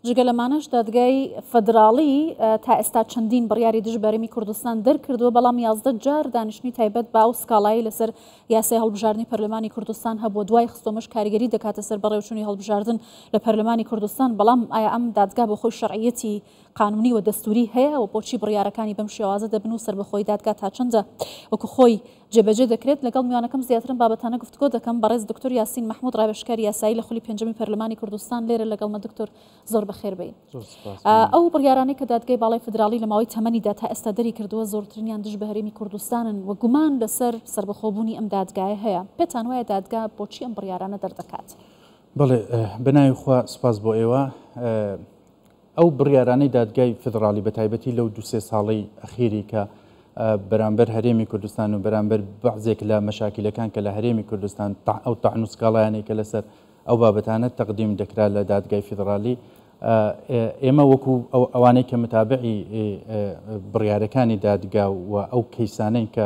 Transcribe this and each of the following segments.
جگە لەمانەش دادگای فەدراڵی تا ئێستا چەندین بڕیاری دژبەرەمی کوردستان دەرکردووە، بەڵام 11 جار دانیشتنی تایبەت با و سکاڵایی لەسەر یاسای هەڵبژاردننی پەرلەمانی کوردستان هەبووە. دوای خستۆمەش کاریگەری دەکاتە سەر بەڕێوچوونی هەڵبژاردن لە پەرلەمانی کوردستان، بەڵام ئایا ئەم دادگا بۆ خۆی شەرعیەتی قانونی و دەستوری هەیە و بۆچی بڕیارەکانی بەم شێوازە دەبن و سەربەخۆی دادگا تا چەندە وەکو خۆی جێبەجێ دەکرێت؟ لەگەڵ میوانەکەم زیاترم بابەتانە گفتگۆ دەکەم بەڕێز دکتۆر یاسین محمود ڕابێژکاری یاسایی لە خولی پێنجەمی پەرلەمانی کوردستان لێرە لەگەڵمە. دکتۆر زۆر بەخێر بێین. ئەو بڕیارانەی کە دادگای باڵای فدراڵی لە ماوەی تەمەنیدا تا ئێستا دەری کردووە زۆرترینیان دژ بە هەرێمی کوردستانن و گومان لەسەر سربەخۆبوونی ئەم دادگایە هەیە. پێتان وایە دادگا بۆچی ئەم بڕیارانە دەردەکات؟ بەڵێ بەناوی خوا سپاس بۆ ئێوە. ئەو بڕیارانەی دادگای فدراڵی بە تایبەتی لەو 2-3 ساڵەی ئەخیری کە بەرامبەر هەرێمی کوردستان و بەرامبەر بەعزێک لە مەشاکلەکان کە لە هەرێمی کوردستان ئەو تاعن و سکاڵایانەی کە لەسەر ئەو بابەتانە تەقدیم دەکرا لە دادگای فدراڵی، ئێمە وەکو ئەوانەی کە متابعی بڕیارەکانی دادگا و ئەو کەیسانەی کە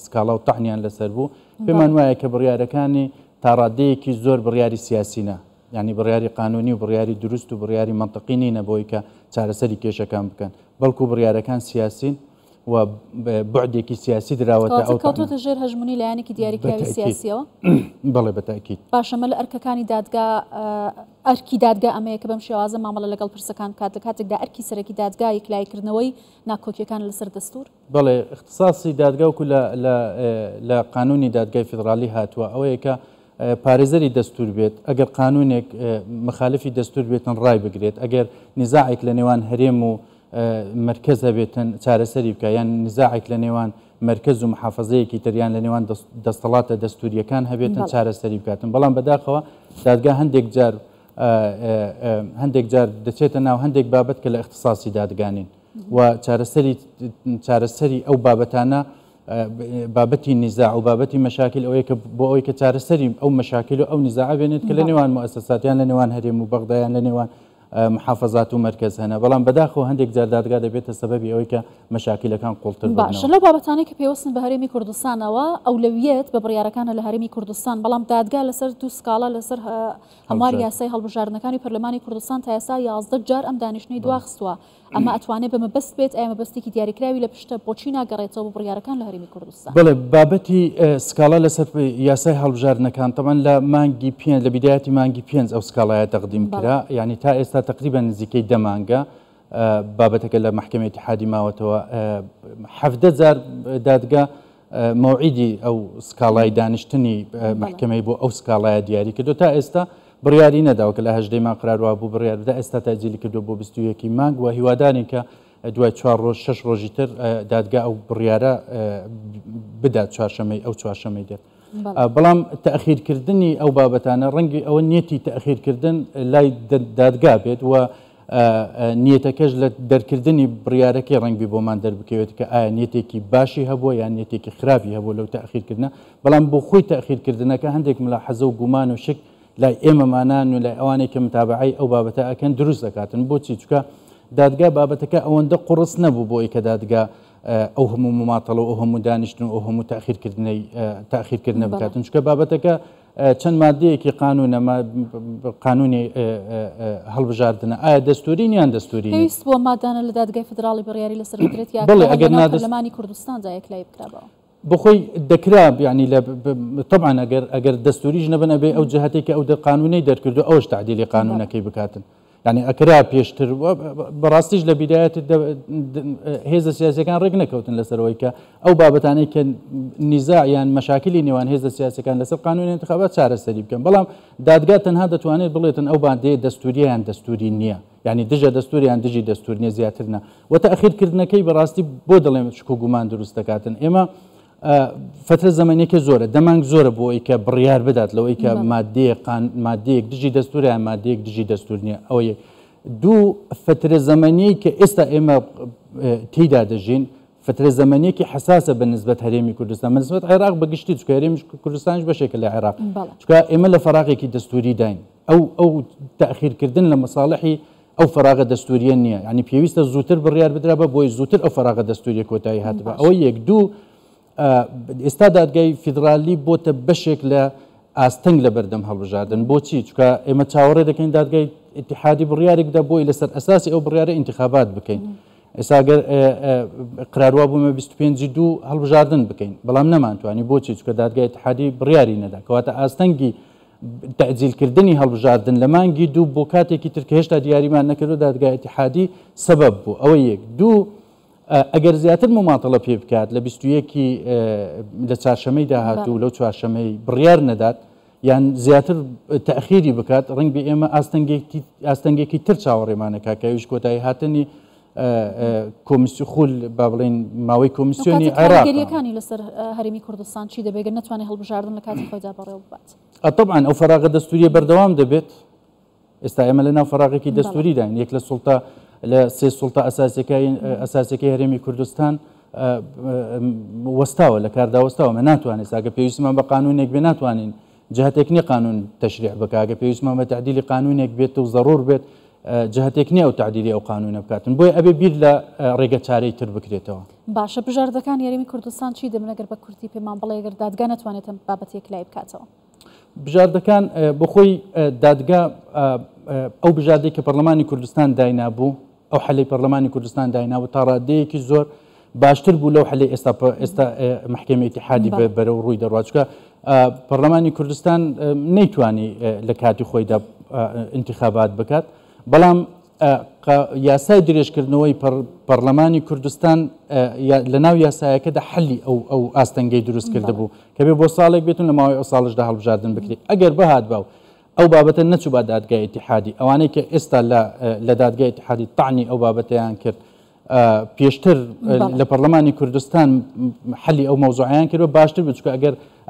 سکاڵا و تاعنیان لەسەر بوو، پێمان وایە کە بڕیارەکانی تا ڕادەیەکی زۆر بڕیاری سیاسینە، یعنی بڕیاری قانونی و بڕیاری دروست و بڕیاری منطقی نینە بۆی کە چارەسەری کێشەکان بکەن، بەڵکو بڕیارەکان سیاسین و بعدێکی سیاسی دراوەتە ئەو کەوتوتە ژێر هەژمونی لایەنێکی دیاریکراوی سیاسیەوە. بەڵێ بەتاکید باشەمە لە ئەرکەکانی دادگا ئەرکی دادگا ئەمەیە کە بەم شێوازە مامەڵە لەگەڵ پرسەکان کات لە کاتێکدا ئەرکی سەرەکی دادگا یەکلایکردنەوەی ناکۆکیەکان لەسەر دەستور. بەڵێ اختصاصی دادگا وەکو لە قانونی دادگای فدراڵی هاتووە ئەوەیە کە پارێزەری دەستور بێت، ئەگەر قانونێک مخالفی دەستور بێتن ڕای بگرێت، ئەگەر نزاعێک لە نێوان هەرێم و مرکز هەبێتن چارەسەری بکە، یان نزاعێک لە نێوان مرکز و محافظەیەکی تریان لە نێوان دەستەڵاتە دەستوریەکان هەبێتن چارەسەری بکاتن. بەڵام بەداخەوە دادگا هەندێک جار دەچێتە ناو هەندێک بابەت کە لە اختصاصی دادگانین و چارەسەری ئەو بابەتانە بابەتی نزاع و بابەتی مەشاکل ئەوەیە کە بۆ ئەوەی کە چارەسەری ئەو مەشاکل و ئەو نزاع بێنێت کە لە نێوان مؤسساتیان لە نێوان هەرێم و بەغدایان لە نێوان محافظات و مرکز هەنا، بەڵام بەداخەوە هەندێک جار دادگا دەبێتە سەبەبی ئەوەی کە مەشاکلەکان قوڵتر بن. باشە لەو بابەتانەی کە پێوەستن بە هەرێمی کوردستانەوە ئەولەویەت بە بڕیارەکانە لە هەرێمی کوردستان، بەڵام دادگا لەسەر دوو سکاڵە لەسەر هەموار یاسای هەڵبژاردنەکانی پەرلەمانی کوردستان تا ئێستا 11 جار ئەم دانیشتنەی دواخستووە. ئەمە ئەتوانێت بە مەبەست بێت، ئەمە مەبەستێکی دیاریکراوی لە پشتە بۆچی ناگەڕێتەوە بۆ بڕیارەکان لە هەرێمی کوردستان؟ بڵێ بابەتی سکاڵا لەسەر یاسای هەڵبژاردنەکان تەمان لە مانگی پێنج لە بیدایەتی مانگی پێنج ئەو سکاڵایە تەقدیم کرا، یعنی تا ئێستا تقریبا نزیکەی 10 مانگە بابەتەکە لە محکەمەی اتحادی ماوەتەوە. 17 جار دادگا موعیدی ئەو سکاڵای دانیشتنی محکەمەی بۆ ئەو سکاڵایە دیاری کردو، تا ئێستا بڕیاری نەداوە کە لە 18 مانگ قراروا بوو بڕیاردا، ئێستا تاجیلی کردو بۆ 21 مانگ و هیوادارین کە دوای 4 ڕۆژ 6 ڕۆژی تر دادگا ئەو بڕیارە بدات چوارشەمەی ئەو چوارشەمەی دێت. بەڵام تەخیرکردنی ئەو بابەتانە ڕەنگی ئەوە نیەتی تەخیرکردن لای دادگا بێت و نیەتەکەش لە دەرکردنی بڕیارەکەی ڕەنگبی بۆمان دەربکەوێت کە ئایا نیەتێکی باشی هەبووە یان نیەتێکی خراپی هەبوو لەو تەخیرکردنە. بەڵام بۆ خۆی تەخیرکردنەکە هەندێک ملاحەزە و گومان و شک لای ئێمەمانان و لای ئەوانەی کە متابعی ئەو بابەتە ئەکەن دروست دەکاتن. بۆچی؟ چونکە دادگا بابەتەکە ئەوەندە قوڕس نەبوو بۆی کە دادگا ئەو هەموو مماتەڵە و ئەو هەموو دانیشتن و ئەو هەموو تاخیرکردنە بکاتن، چونکە بابەتەکە چەند مادەیەکی قانونی هەڵبژاردنە ئایا دەستوری یان دەستوری پێویست بۆ مادانە لە دادگای فدراڵی بڕیاری لەسەر بدرێت یا پەرلەمانی کوردستان جایەکلای بکرابەوە بخۆی دەکراب، یعنی طبعا ئەگەر دەستوریش نەبنە بێ ئەو جهتێکی ئەو قانونەی دەرکردو ئەوش تعدیلی قانونەکەی بکاتن، يعني ئەکرا پێشتر بەڕاستیش لە بیدایەت هێزە سیاسەکان ڕێک نەکەوتن لەسەرەوەی کە ئەو بابەتانەی کە نیزاع یان مەشاکلی نێوان هێزە سیاسەکان لەسەر قانونی انتخابات چارەسەری بکەن، بەڵام دادگا تەنها دەتوانێت بڵێتن ئەو باندەیە دەستوریە یان دەستوری نییە، یعنی دژە دەستوری یان دژی دەستور نییە، زیاتر نە. و تەخیرکردنەکەی بەڕاستی بۆ دەڵێن شک و گومان دروست دەکاتن. ئێمە فترە زەمانێکی زۆرە، دەمانگ زۆرە بۆ ئەوەی کە بڕیار بدات لەوەی کە مادەیەک دژی دەستوری یان مادەیەک دژی دەستور نییە. ئەوەیە دوو فترە زەمانەی کە ئێستا ئێمە تێیدا دەژین، فترە زەمانەیەکی حساسە بە نسبەت هەرێمی کوردستان، بە نسبەت عێراق بەگشتی، چونکە هەرێمی کوردستانش بەشێکە لە عێراق، چونکە ئێمە لە فەراغێکی دەستوری داین. ئەو تەخیرکردن لە مەساڵحی ئەو فەراغە دەستوریە نییە، ینی پێویستە زووتر بڕیار بدرا بە بۆی زووتر ئەو فەراغە دەستوریە کۆتایی هاتبە. ئەوە یەک. دوو، ئێستا دادگای فیدرالی بۆتە بەشێک لە ئاستەنگ لە بەردەم هەڵبژاردن. بۆچی؟ چونکە ئێمە چاوەڕێ دەکەین دادگای اتحادی بڕیارێک بدە بۆی لەسەر ئەساسی ئەو بڕیارە انتخابات بکەین ئێساگەر قراروا بوومە 25/2 هەڵبژاردن بکەین بەڵام نەمانتوانی بۆچی چکە دادگای اتحادی بڕیاری نەدا کەواتە ئاستەنگی تعجیلکردنی هەڵبژاردن لە مانگی 2 بۆ کاتێکی تر کە هێشتا دیاریمان نەکردو دادگای اتحادی سەبەب بوو ئەوە یەک دوو ئەگەر زیاتر مماطلە پێ بکات لە 21 لە چوارشەمەی داهاتوو لەو چوارشەمەی بڕیار نەدات یان زیاتر تەخیری بکات ڕنگ بە ئێمە ئاستەنگێکی تر چاوەڕێمانەکە کە ویش کۆتایی هاتنی کۆمیسیۆ خول با بڵێن ماوەی کۆمیسیۆنی عێراقیەکانی لەسەر هەرێمی کوردستان چی دەبێت ناتوانێت هەڵبژاردن لە کاتی خۆیدا بەڕێوە ببات طبعا ئەو فەراغە دەستوریە بەردەوام دەبێت ئێستا ئێمە لەناو فەراغێکی دەستوریداین یەک لە سوڵتە لە سێ سوڵتە ئەساسیەکەی هەرێمی کوردستان وەستاوە لە کاردا وەستاوە ناتوانێت ئەگە پێویستمان بە قانونێک بێ ناتوانین جهتێک نیە قانون تەشریع بکە ئەگە پێویستمان بە تعدیلی قانونێک بێت و ضرور بێت جهتێک نییە و تعدیلی ئەو قانونە بکاتن بۆیە ئەبێ بیر لە ڕێگە چارەی تر بکرێتەوە باشە بژاردەکان یاریمی کوردستان چی دەبن ئەگەر بە کورتی پێمان بڵێ ئەگەر دادگا ناتوانێت بابەتێک لای بکاتەوە بژاردەکان بەخۆی دادگا ئەو بژاردەی کە پەرلەمانی کوردستان داینابوو ئەو حەلەی پەرلەمانی کوردستان داینابوو تا ڕادەیەکی زۆر باشتر بوو لەو حەلەی ئێستا محکەمەی اتحادی بەرەو ڕووی دەڕات چکە پەرلەمانی کوردستان نەیتوانی لە کاتی خۆیدا انتخابات بکات بەڵام یاسای درێژکردنەوەی پەرلەمانی کوردستان لە ناو یاسایەکەدا حەلی ئەو ئاستەنگەی دروست کرده بوو کە بێ بۆ ساڵێک بێتون لە ماوەی ئەو ساڵشدا هەڵبژاردن بکرێت ئەگەر بەهات باو ئەو بابەتە نەچوو بە دادگای اتحادی ئەوانەی کە ئێستا لە دادگای اتحادی تاعنی ئەو بابەتەیان کرد پێشتر لە پەرلەمانی کوردستان حەلی ئەو مەوزوعیان کردوە باشتر بچکە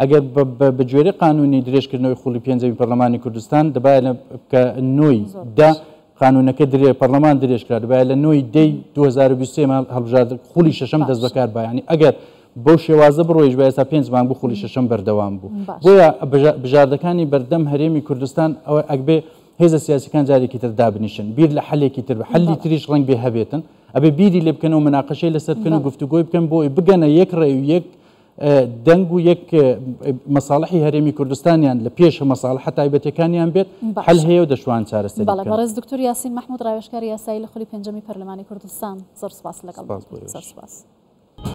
ئەگەر بە گوێرەی قانونی درێژکردنەوەی خوڵی پێنجەمی پەرلەمانی کوردستان دەبایە کە نۆی دا قانونەکە پەرلەمان درێژکرا دەبایە لە نۆی دەی 2023 هەڵبژاردن خوڵی شەشەم دەست بەکار بایانی ئەگەر بەو شێوازە بڕۆیش بە ئێستا 5 مانگ بوو خوڵی شەشەم بەردەوام بوو بۆیە بژاردەکانی بەردەم هەرێمی کوردستان ئەوە ئەگبێ هێزە سیاسیەکان جارێکی تر دابنیشن بیر لە حەلێکی تر بە حەلی تریش ڕنگ بێ هەبێتن ئەبێ بیری لێ بکەنەوە مناقەشەی لەسەر بکەن و گفتوگۆی بکەن بۆی بگەنە یەک ڕێ و یەک دەنگ و یەک مەساڵحی هەرێمی کوردستانیان لە پێش مەساڵحە تایبەتەکانیان بێت حەل هەیە و دەشوان چارەسەری بەڵێ بەڕێز دکتۆر یاسین محمود ڕاوێژکاری یاسایی لە خولی پێنجەمی پەرلەمانی کوردستان زۆر سپاس لەگەڵ